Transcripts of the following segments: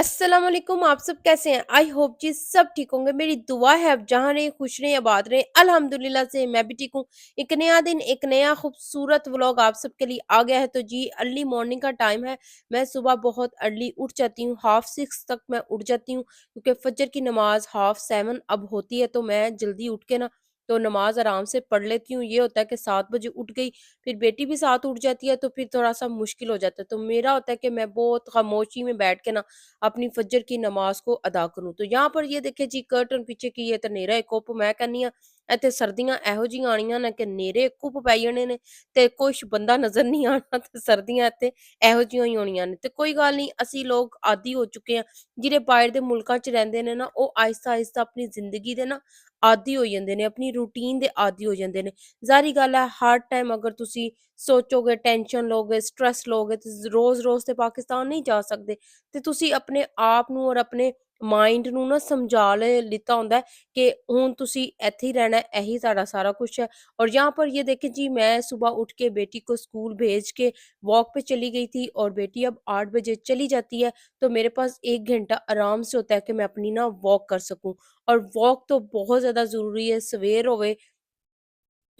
अस्सलाम वालेकुम। आप सब कैसे हैं? आई होप जी सब ठीक होंगे। मेरी दुआ है आप जहाँ रहें खुश रहें आबाद रहें। अल्हम्दुलिल्लाह से मैं भी ठीक हूँ। एक नया दिन एक नया खूबसूरत व्लॉग आप सबके लिए आ गया है। तो जी अर्ली मॉर्निंग का टाइम है। मैं सुबह बहुत अर्ली उठ जाती हूँ, हाफ 6 तक मैं उठ जाती हूँ क्योंकि फजर की नमाज हाफ 7 अब होती है। तो मैं जल्दी उठ के ना तो नमाज आराम से पढ़ लेती हूँ। ये होता है कि 7 बजे उठ गई, फिर बेटी भी साथ उठ जाती है तो फिर थोड़ा सा मुश्किल हो जाता है। तो मेरा होता है कि मैं बहुत खामोशी में बैठ के ना अपनी फज्र की नमाज को अदा करूँ। तो यहाँ पर ये देखे जी कर्टन पीछे की ये तो नेरा एक कुप मैं कहनी हाँ ਇੱਥੇ ਸਰਦੀਆਂ ਇਹੋ ਜਿਹੀਆਂ ਆਣੀਆਂ ਨੇ ਕਿ ਨੇਰੇ ਕੁੱਪ ਪੈ ਜਾਣੇ ਨੇ ਤੇ ਕੁਛ ਬੰਦਾ ਨਜ਼ਰ ਨਹੀਂ ਆਣਾ ਤੇ ਸਰਦੀਆਂ ਇੱਥੇ ਇਹੋ ਜਿਹੀਆਂ ਹੀ ਹੋਣੀਆਂ ਨੇ ਤੇ ਕੋਈ ਗੱਲ ਨਹੀਂ ਅਸੀਂ ਲੋਕ ਆਦੀ ਹੋ ਚੁੱਕੇ ਆ ਜਿਹੜੇ ਬਾਹਰ ਦੇ ਮੁਲਕਾਂ 'ਚ ਰਹਿੰਦੇ ਨੇ ਨਾ ਉਹ ਆਹਿਸਤਾ ਆਹਿਸਤਾ ਆਪਣੀ ਜ਼ਿੰਦਗੀ ਦੇ ਨਾ ਆਦੀ ਹੋ ਜਾਂਦੇ ਨੇ ਆਪਣੀ ਰੂਟੀਨ ਦੇ ਆਦੀ ਹੋ ਜਾਂਦੇ ਨੇ ਜ਼ਾਹਰੀ ਗੱਲ ਹੈ ਹਰ ਟਾਈਮ ਅਗਰ ਤੁਸੀਂ ਸੋਚੋਗੇ ਟੈਨਸ਼ਨ ਲਓਗੇ ਸਟ੍ਰੈਸ ਲਓਗੇ ਤੇ ਰੋਜ਼-ਰੋਜ਼ ਤੇ ਪਾਕਿਸਤਾਨ ਨਹੀਂ ਜਾ ਸਕਦੇ ਤੇ ਤੁਸੀਂ ਆਪਣੇ ਆਪ ਨੂੰ ਔਰ ਆਪਣੇ ਮਾਇੰਡ ਨੂੰ ਨਾ ਸਮਝਾ ਲਿੱਤਾ ਹੁੰਦਾ ਹੈ कि ਹੁਣ ਤੁਸੀਂ ਇੱਥੇ ਹੀ ਰਹਿਣਾ है, यही सारा सारा कुछ है। और यहाँ पर ये देखें जी मैं सुबह उठ के बेटी को स्कूल भेज के वॉक पे चली गई थी और बेटी अब 8 बजे चली जाती है तो मेरे पास 1 घंटा आराम से होता है कि मैं अपनी ना वॉक कर सकूं। और वॉक तो बहुत ज़्यादा ज़रूरी है सवेर होवे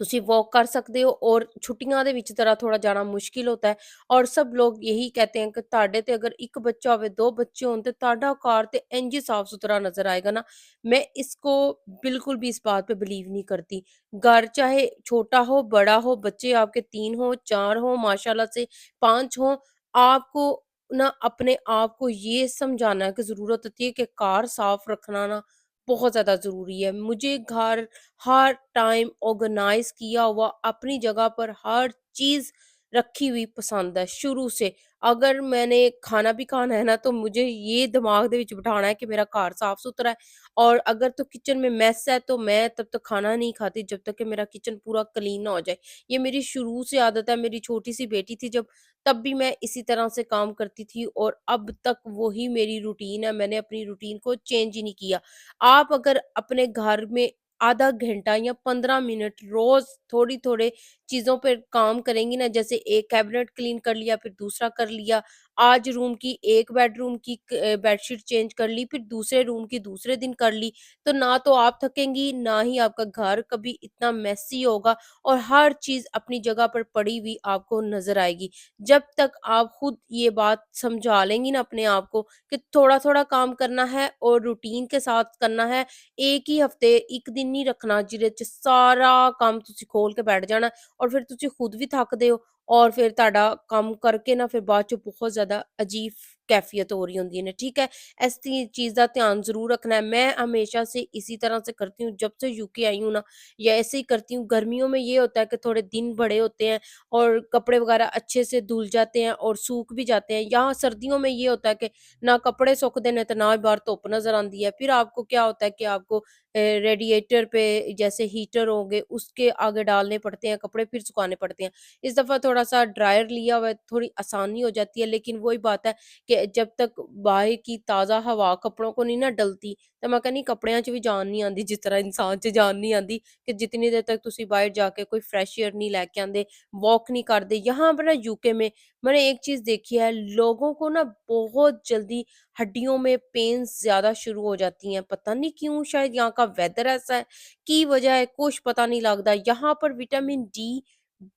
ਤੁਸੀਂ वॉक कर सकते हो और ਛੁੱਟੀਆਂ ਦੇ ਵਿੱਚ ਤਰ੍ਹਾਂ ਥੋੜਾ ਜਾਣਾ ਮੁਸ਼ਕਿਲ होता है। और सब लोग यही कहते हैं कि ਤੁਹਾਡੇ ਤੇ अगर एक बच्चा होवे 2 बच्चे हों ਤੇ ਤੁਹਾਡਾ ਘਰ ਤੇ ਇੰਜ ਹੀ साफ सुथरा नजर आएगा ना। मैं इसको बिल्कुल भी इस बात पे बिलीव नहीं करती। घर चाहे छोटा हो बड़ा हो बच्चे आपके 3 हो 4 हो माशाल्लाह से 5 हो आपको ना अपने आप को ये समझाना की ज़रूरत होती है कि कार साफ रखना ना बहुत ज़्यादा ज़रूरी है। मुझे घर हर टाइम ऑर्गेनाइज किया हुआ अपनी जगह पर हर चीज़ रखी हुई पसंद है शुरू से। अगर मैंने खाना भी खाना है ना तो मुझे ये दिमाग दे विच बिठाना है कि मेरा घर साफ-सुथरा है। और अगर तो किचन में मेस है तो मैं तब तक खाना नहीं खाती जब तक कि मेरा किचन पूरा क्लीन ना हो जाए। ये मेरी शुरू से आदत है। मेरी छोटी-सी बेटी थी जब तब भी मैं इसी तरह से काम करती थी और अब तक वही मेरी रूटीन है। मैंने अपनी रूटीन को चेंज ही नहीं किया। आप अगर अपने घर में आधा घंटा या 15 मिनट रोज थोड़ी थोड़े चीज़ों पे काम करेंगी ना जैसे एक कैबिनेट क्लीन कर लिया फिर दूसरा कर लिया। आज रूम की एक बेडरूम की बेडशीट चेंज कर ली फिर दूसरे रूम की दूसरे दिन कर ली। तो ना तो आप थकेंगी ना ही आपका घर कभी इतना मेसी होगा और हर चीज़ अपनी जगह पर पड़ी हुई आपको नज़र आएगी। जब तक आप खुद ये बात समझा लेंगी ना अपने आप को कि थोड़ा-थोड़ा काम करना है और रूटीन के साथ करना है। एक ही हफ्ते ਇੱਕ ਦਿਨ ਨਹੀਂ ਰੱਖਣਾ ਜਿਹਦੇ 'ਚ ਸਾਰਾ ਕੰਮ ਤੁਸੀਂ ਖੋਲ ਕੇ ਬੈਠ ਜਾਣਾ ਔਰ ਫਿਰ ਤੁਸੀਂ ਖੁਦ ਵੀ ਥੱਕਦੇ ਹੋ ਔਰ ਫਿਰ ਤੁਹਾਡਾ ਕੰਮ ਕਰਕੇ ਨਾ ਫਿਰ ਬਾਅਦ 'ਚੋਂ बहुत ज़्यादा अजीब कैफ़ियत हो रही होती है ना, ठीक है? ऐसी चीज़ का ध्यान ज़रूर रखना है। मैं हमेशा से इसी तरह से करती हूँ जब से यूके आई हूँ ना या ऐसे ही करती हूँ। गर्मियों में ये होता है कि थोड़े दिन बड़े होते हैं और कपड़े वगैरह अच्छे से धुल जाते हैं और सूख भी जाते हैं। यहाँ सर्दियों में ये होता है कि ना कपड़े सुखते हैं तो ना ही बाहर धुप नज़र आती है। फिर आपको क्या होता है कि आपको रेडिएटर पे जैसे हीटर होंगे उसके आगे डालने पड़ते हैं कपड़े फिर सुखाने पड़ते हैं। इस दफ़ा थोड़ा-सा ड्रायर लिया हुआ है थोड़ी आसानी हो जाती है लेकिन वही बात है कि जब तक बाहर की ताज़ा हवा कपड़ों को नहीं ना डलती तो मैं कहनी कपड़िਆਂ 'ਚ ਵੀ जान नहीं आती जिस तरह इंसान 'ਚ जान नहीं आती कि जितनी देर तक तुसी बाहर जाके कोई फ्रेश एयर नहीं लेके आंदे, वॉक नहीं करते। यहाँ पर ना यूके में मैंने एक चीज़ देखी है लोगों को ना बहुत जल्दी हड्डियों में पेन्स ज़्यादा शुरू हो जाती हैं। पता नहीं क्यों शायद यहाँ का वेदर ऐसा है, की वजह है कुछ पता नहीं लगता। यहाँ पर विटामिन डी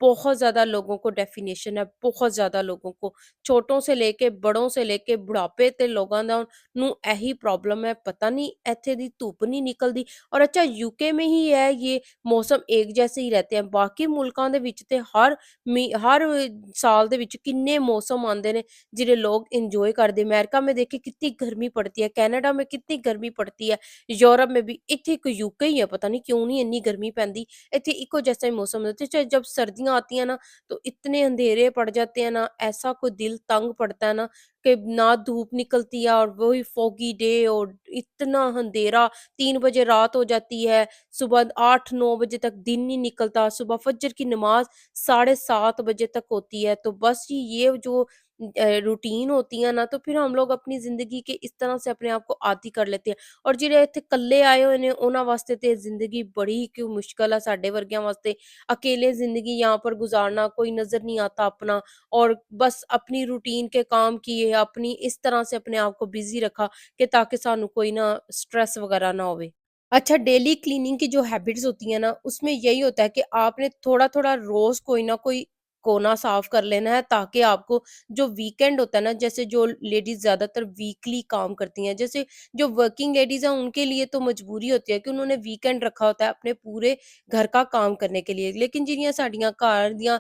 बहुत ज़्यादा लोगों को डेफिनेशन है, बहुत ज़्यादा लोगों को। छोटों से लेके बड़ों से लेके बुढ़ापे ते लोगों ਦਾ ਨੂੰ ਇਹੀ प्रॉब्लम है। पता नहीं ਇੱਥੇ ਦੀ ਧੁੱਪ नहीं निकलती। और अच्छा यूके में ही है ये मौसम एक जैसे ही रहते हैं। बाकी मुल्कां ਦੇ ਵਿੱਚ ਤੇ हर साल ਦੇ ਵਿੱਚ किन्ने मौसम आंदे ने जिन्हें लोग एंजॉय करते। अमेरिका में देखिए कितनी गर्मी पड़ती है, कनाडा में कितनी गर्मी पड़ती है, यूरोप में भी। इत्थे एक यूके ही है पता नहीं क्यों नहीं इतनी गर्मी पैंदी। इत्थे इको जैसा ही मौसम है। तो चाहे जब सर्दियाँ आती हैं ना तो इतने अंधेरे पड़ जाते हैं ना ऐसा कोई दिल तंग पड़ता है ना कि ना धूप निकलती है और वही फॉगी डे और इतना अंधेरा 3 बजे रात हो जाती है, सुबह 8-9 बजे तक दिन नहीं निकलता, सुबह फजर की नमाज 7:30 बजे तक होती है। तो बस ये जो रूटीन होती है ना, तो फिर हम लोग अपनी ज़िंदगी के इस तरह से अपने आप को आदी कर लेते हैं। और ਜਿਹੜੇ ਇੱਥੇ ਇਕੱਲੇ ਆਏ ਹੋਏ ਨੇ ਉਹਨਾਂ ਵਾਸਤੇ ਤੇ ਜ਼ਿੰਦਗੀ ਬੜੀ क्यों मुश्किल है, ਸਾਡੇ ਵਰਗਿਆਂ ਵਾਸਤੇ अकेले ज़िंदगी यहाँ पर गुज़ारना, कोई नज़र नहीं आता अपना, और बस अपनी रूटीन के काम किए, अपनी इस तरह से अपने आप को बिज़ी रखा कि ताकि सानू कोई ना स्ट्रेस वगैरह ना होवे। अच्छा, डेली क्लीनिंग की जो हैबिट्स होती हैं ना, उसमें यही होता है कि आपने थोड़ा-थोड़ा रोज़ कोई ना कोई कोना साफ कर लेना है, ताकि आपको जो वीकेंड होता है ना, जैसे जो लेडीज़ ज़्यादातर वीकली काम करती हैं, जैसे जो वर्किंग लेडीज़ हैं उनके लिए तो मजबूरी होती है कि उन्होंने वीकेंड रखा होता है अपने पूरे घर का काम करने के लिए। लेकिन जिहड़ियां साडीਆਂ ਘਰ ਦੀਆਂ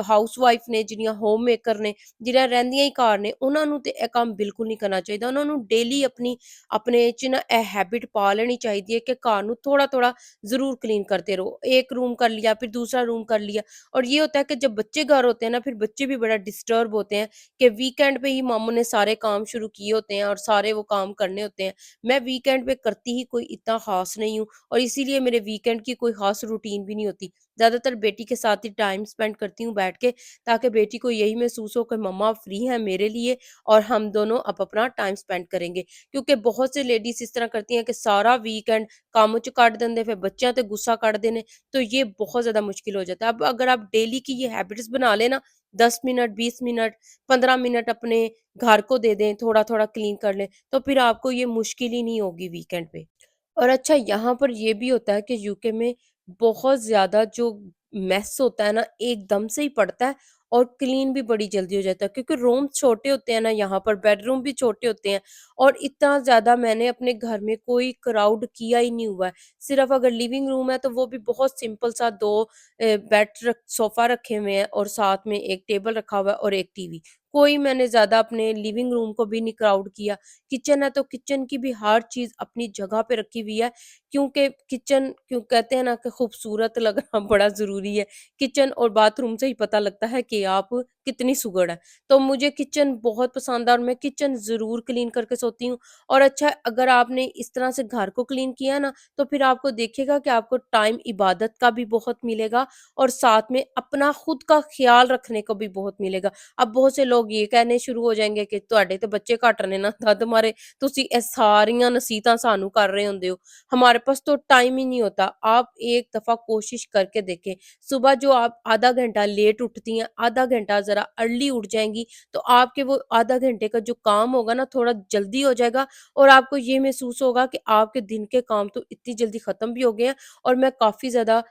ਹਾਊਸਵਾਈਫ ਨੇ, ਜਿਹੜੀਆਂ ਹੋਮਮੇਕਰ ਨੇ, ਜਿਹੜੀਆਂ ਰਹਿੰਦੀਆਂ ਹੀ ਘਰ ਨੇ, ਉਹਨਾਂ ਨੂੰ ਤੇ ਇਹ ਕੰਮ ਬਿਲਕੁਲ ਨਹੀਂ ਕਰਨਾ ਚਾਹੀਦਾ। ਉਹਨਾਂ ਨੂੰ ਡੇਲੀ ਆਪਣੀ अपने च ना ए हैबिट पा लेनी चाहिए है कि घर नू थोड़ा-थोड़ा ज़रूर क्लीन करते रहो। एक रूम कर लिया, फिर दूसरा रूम कर लिया, और ये होता है कि जब बच्चे घर होते हैं ना, फिर बच्चे भी बड़ा डिस्टर्ब होते हैं कि वीकेंड पे ही मामू ने सारे काम शुरू किए होते हैं और सारे वो काम करने होते हैं। मैं वीकेंड पे करती ही कोई इतना ख़ास नहीं हूँ, और इसीलिए मेरे वीकेंड की कोई ख़ास रूटीन भी नहीं होती। ज़्यादातर बेटी के साथ ही टाइम स्पेंड करती हूँ बैठ के, ताकि बेटी को यही महसूस हो कि मम्मा फ्री हैं मेरे लिए और हम दोनों अब अपना टाइम स्पेंड करेंगे। क्योंकि बहुत से लेडीज़ इस तरह करती हैं कि सारा वीकेंड ਕੰਮ 'ਚ ਕੱਢ ਦਿੰਦੇ, फिर बच्चों ते गुस्सा ਕੱਢਦੇ ਨੇ, तो ये बहुत ज़्यादा मुश्किल हो जाता है। अब अगर आप डेली की ये हैबिट्स बना लें ना, 10 मिनट, 20 मिनट, 15 मिनट अपने घर को दे दें, थोड़ा-थोड़ा क्लीन कर लें, तो फिर आपको ये मुश्किल ही नहीं होगी वीकेंड पे। और अच्छा, यहाँ पर ये भी होता है कि यूके में बहुत ज़्यादा जो मेस होता है ना, एकदम से ही पड़ता है, और क्लीन भी बड़ी जल्दी हो जाता है, क्योंकि रूम्स छोटे होते हैं ना, यहाँ पर बेडरूम भी छोटे होते हैं, और इतना ज़्यादा मैंने अपने घर में कोई क्राउड किया ही नहीं हुआ है। सिर्फ़ अगर लिविंग रूम है तो वो भी बहुत सिंपल सा 2 बेड रख सोफ़ा रखे हुए हैं, और साथ में 1 टेबल रखा हुआ है और 1 टीवी। कोई मैंने ज़्यादा अपने लिविंग रूम को भी नहीं क्राउड किया। किचन है तो किचन की भी हर चीज़ अपनी जगह पे रखी हुई है, क्योंकि किचन क्यों कहते हैं ना कि खूबसूरत लगना बड़ा ज़रूरी है। किचन और बाथरूम से ही पता लगता है कि आप कितनी सुघड़ है। तो मुझे किचन बहुत पसंद है, और मैं किचन ज़रूर क्लीन करके सोती हूँ। और अच्छा, अगर आपने इस तरह से घर को क्लीन किया ना, तो फिर आपको देखिएगा कि आपको टाइम इबादत का भी बहुत मिलेगा, और साथ में अपना खुद का ख्याल रखने को भी बहुत मिलेगा। अब बहुत से लोग ये कहने शुरू हो जाएँगे कि ਤੁਹਾਡੇ ਤੇ ਬੱਚੇ ਘੱਟ ਨੇ ਨਾ, ਤਦ ਮਾਰੇ ਤੁਸੀਂ ਇਹ ਸਾਰੀਆਂ नसीहतां सानू कर रहे होंदे हो। हमारे पास तो टाइम ही नहीं होता। आप एक दफ़ा कोशिश करके देखें, सुबह जो आप आधा घंटा लेट उठती हैं, आधा घंटा ज़रा अर्ली उठ जाएँगी, तो आपके वो आधा घंटे का जो काम होगा ना, थोड़ा जल्दी हो जाएगा, और आपको ये महसूस होगा कि आपके दिन के काम तो इतनी जल्दी ख़त्म भी हो गए हैं, और मैं काफ़ी ज़्यादा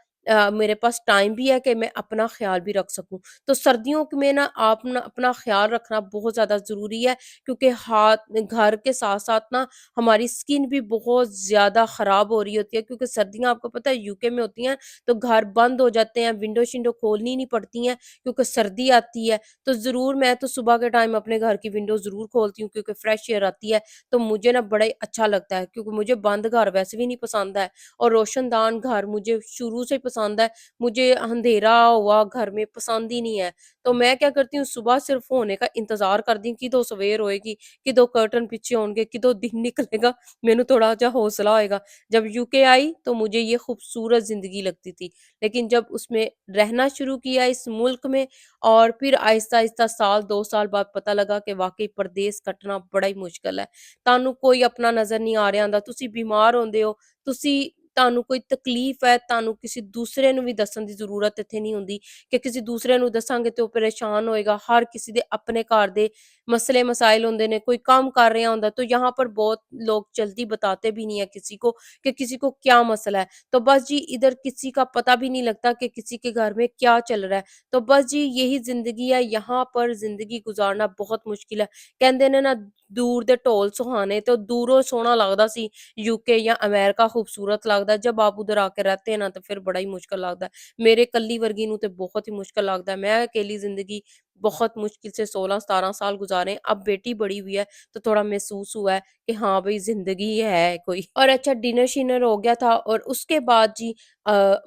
मेरे पास टाइम भी है कि मैं अपना ख़्याल भी रख सकूँ। तो सर्दियों में ना आप ना अपना ख़्याल रखना बहुत ज़्यादा ज़रूरी है, क्योंकि हाथ घर के साथ-साथ ना हमारी स्किन भी बहुत ज़्यादा ख़राब हो रही होती है, क्योंकि सर्दियाँ आपको पता है यूके में होती हैं, तो घर बंद हो जाते हैं, विंडो-शिंडो खोलनी नहीं पड़ती हैं, क्योंकि सर्दी आती है। तो ज़रूर मैं तो सुबह के टाइम अपने घर की विंडो ज़रूर खोलती हूँ, क्योंकि फ्रेश एयर आती है, तो मुझे ना बड़ा ही अच्छा लगता है, क्योंकि मुझे बंद घर वैसे भी नहीं पसंद है, और रोशनदान घर मुझे शुरू से ही पसंद है। मुझे अंधेरा हुआ घर में पसंद ही नहीं है। तो मैं क्या करती हूँ, सुबह सिर्फ़ होने का इंतज़ार करदी हूँ, किदों सवेर होएगी, किदों कर्टन पीछे होणगे, किदों दिन निकलेगा, मैनू थोड़ा जा हौसला होएगा। जब यूके आई तो मुझे ये खूबसूरत ज़िंदगी लगती थी, लेकिन जब उसमें रहना शुरू किया इस मुल्क में, और फिर आहिस्ता-आहिस्ता साल 2 साल बाद पता लगा कि वाक़ई परदेस कट्टना बड़ा ही मुश्किल है। ਤੁਹਾਨੂੰ ਕੋਈ ਆਪਣਾ ਨਜ਼ਰ ਨਹੀਂ ਆ ਰਿਹਾ ਹੁੰਦਾ, ਤੁਸੀਂ ਬਿਮਾਰ ਹੁੰਦੇ ਹੋ, ਤੁਸੀਂ ਤੁਹਾਨੂੰ ਕੋਈ ਤਕਲੀਫ਼ ਹੈ, ਤੁਹਾਨੂੰ ਕਿਸੇ ਦੂਸਰੇ ਨੂੰ ਵੀ ਦੱਸਣ ਦੀ ਜ਼ਰੂਰਤ ਇੱਥੇ ਨਹੀਂ ਹੁੰਦੀ, ਕਿ ਕਿਸੇ ਦੂਸਰੇ ਨੂੰ ਦੱਸਾਂਗੇ ਤੇ ਉਹ परेशान होएगा। हर किसी दे अपने घर दे मसले मसाइल होंदे ने, कोई काम कर रहा होंदा, तो यहाँ पर बहुत लोग जल्दी बताते भी नहीं है किसी को कि किसी को क्या मसला है। तो बस जी, इधर किसी का पता भी नहीं लगता कि किसी के घर में क्या चल रहा है। तो बस जी, यही ज़िंदगी है, यहाँ पर ज़िंदगी गुज़ारना बहुत मुश्किल है। ਕਹਿੰਦੇ ਨੇ ਨਾ, दूर दे ढोल सुहाने, तो दूरों सोहना लगदा सी यूके या अमेरिका खूबसूरत लगदा है, जब आप उधर आके रहते हैं ना, तो फिर बड़ा ही मुश्किल लगदा है। मेरे कल्ली वर्गी नू ते बहुत ही मुश्किल लगदा है। मैं अकेली ज़िंदगी बहुत मुश्किल से 16-17 साल गुज़ारे हैं। अब बेटी बड़ी हुई है, तो थोड़ा महसूस हुआ है कि हाँ भई, ज़िंदगी है कोई। और अच्छा, डिनर-शिनर हो गया था, और उसके बाद जी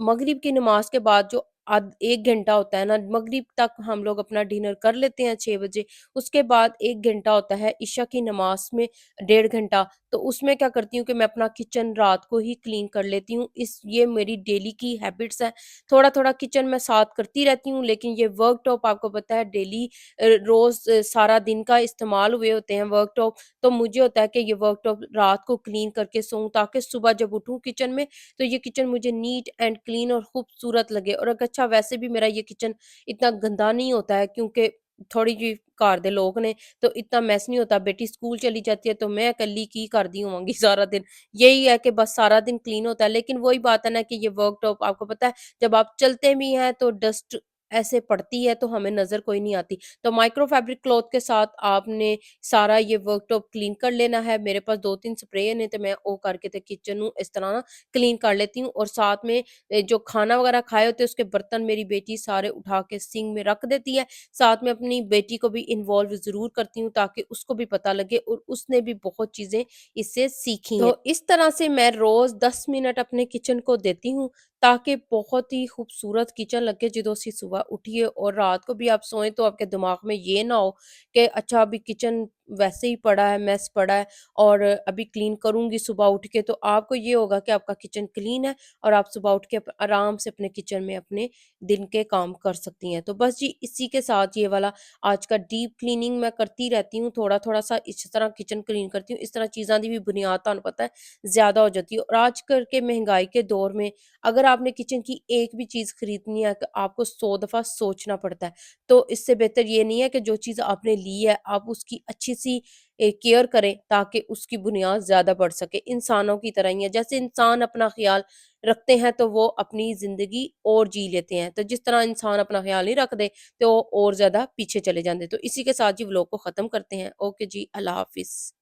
मगरिब की नमाज़ के बाद जो आध 1 घंटा होता है ना, मगरिब तक हम लोग अपना डिनर कर लेते हैं 6 बजे। उसके बाद 1 घंटा होता है इशा की नमाज़ में, 1.5 घंटा। तो उसमें क्या करती हूँ कि मैं अपना किचन रात को ही क्लीन कर लेती हूँ। इस ये मेरी डेली की हैबिट्स है। थोड़ा-थोड़ा किचन मैं साफ करती रहती हूँ, लेकिन ये वर्क टॉप आपको पता है डेली रोज़ सारा दिन का इस्तेमाल हुए होते हैं वर्क टॉप। तो मुझे होता है कि ये वर्क टॉप रात को क्लीन करके सोऊँ, ताकि सुबह जब उठूँ किचन में, तो ये किचन मुझे नीट एंड क्लीन और खूबसूरत लगे। और अच्छा वैसे भी मेरा ये किचन इतना गंदा नहीं होता है, क्योंकि थोड़ी जी घर दे लोग ने, तो इतना मेस नहीं होता। बेटी स्कूल चली जाती है तो मैं कल्ली की करदी होवांगी सारा दिन। यही है कि बस सारा दिन क्लीन होता है, लेकिन वही बात है ना कि ये वर्क टॉप आपको पता है, जब आप चलते भी हैं तो डस्ट ऐसे पड़ती है, तो हमें नज़र कोई नहीं आती। तो माइक्रो फैब्रिक क्लॉथ के साथ आपने सारा ये वर्क टॉप क्लीन कर लेना है। मेरे पास 2-3 स्प्रे ने, तो मैं ओ करके ते किचन नू इस तरह ना क्लीन कर लेती हूँ। और साथ में जो खाना वगैरह खाए होते हैं उसके बर्तन मेरी बेटी सारे उठा के सिंक में रख देती है। साथ में अपनी बेटी को भी इन्वॉल्व ज़रूर करती हूँ, ताकि उसको भी पता लगे और उसने भी बहुत चीज़ें इससे सीखी हैं। तो इस तरह से मैं रोज़ 10 मिनट अपने किचन को देती हूँ, ताकि बहुत ही खूबसूरत किचन लगे जदों असीं सुबह उठिए। और रात को भी आप सोएँ तो आपके दिमाग में ये ना हो कि अच्छा अभी किचन वैसे ही पड़ा है, मेस पड़ा है और अभी क्लीन करूँगी सुबह उठ के। तो आपको ये होगा कि आपका किचन क्लीन है और आप सुबह उठ के आराम से अपने किचन में अपने दिन के काम कर सकती हैं। तो बस जी इसी के साथ ये वाला आज का डीप क्लीनिंग मैं करती रहती हूँ, थोड़ा-थोड़ा सा इस तरह किचन क्लीन करती हूँ। इस तरह चीज़ां दी भी बुनियाद तुहानू पता है ज़्यादा हो जाती है। और आजकल के महँगाई के दौर में अगर आपने किचन की एक भी चीज़ खरीदनी है, तो आपको 100 दफ़ा सोचना पड़ता है। तो इससे बेहतर ये नहीं है कि जो चीज़ आपने ली है, आप उसकी अच्छी-सी केयर करें, ताकि उसकी बुनियाद ज़्यादा बढ़ सके। इंसानों की तरह ही है, जैसे इंसान अपना ख़्याल रखते हैं, तो वो अपनी ज़िंदगी और जी लेते हैं। तो जिस तरह इंसान अपना ख़्याल नहीं रखते, तो वो और ज़्यादा पीछे चले जाते। तो इसी के साथ जी व्लॉग को ख़त्म करते हैं। ओके जी, अल्लाह हाफ़िज़।